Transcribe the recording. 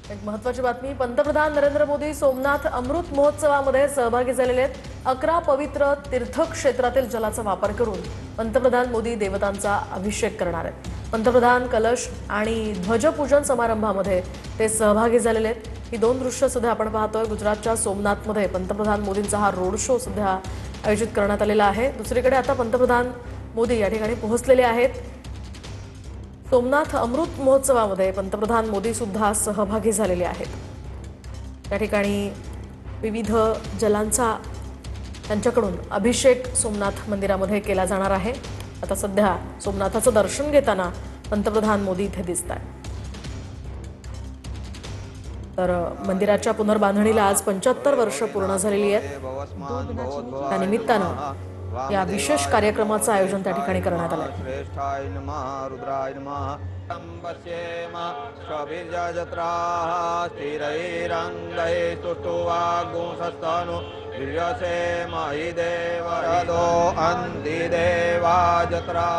एक महत्त्वाची बातमी, पंतप्रधान नरेंद्र मोदी सोमनाथ अमृत महोत्सवामध्ये सहभागी झालेले आहेत। 11 पवित्र तीर्थक्षेत्रातील जलाचा वापर करून पंतप्रधान मोदी देवतांचा अभिषेक करणार आहेत। पंतप्रधान कलश आणि ध्वजपूजन समारंभामध्ये ते सहभागी झालेले आहेत। ही दोन दृश्य सुद्धा आपण पाहतोय। गुजरातच्या सोमनाथमध्ये पंतप्रधान मोदींचा हा रोड शो सुद्धा आयोजित करण्यात आलेला आहे। दुसरीकडे आता पंतप्रधान मोदी या ठिकाणी पोहोचलेले आहेत। सोमनाथ अमृत महोत्सवामध्ये पंतप्रधान मोदी सुद्धा सहभागी झालेले आहेत। त्या ठिकाणी विविध जलांचा त्यांच्याकडून अभिषेक सोमनाथ मंदिरामध्ये केला जाणार आहे। आता सध्या सोमनाथाचं दर्शन घेताना पंतप्रधान मोदी इथे दिसतात। तर मंदिराच्या पुनर्बांधणीला आज 75 वर्ष पूर्ण झालेली आहेत। त्या निमित्तानं या विशेष कार्यक्रमाचं आयोजन त्या ठिकाणी करण्यात आलं आहे। श्रेष्ठाय नमः रुद्राय नमः तंबस्येम शोभिर्यजत्रा स्थिरैरङ्गैः स्तुष्टुवागुंसस्तनु वीर्यसे महि देवरदो अन्ति देवा जत्रा।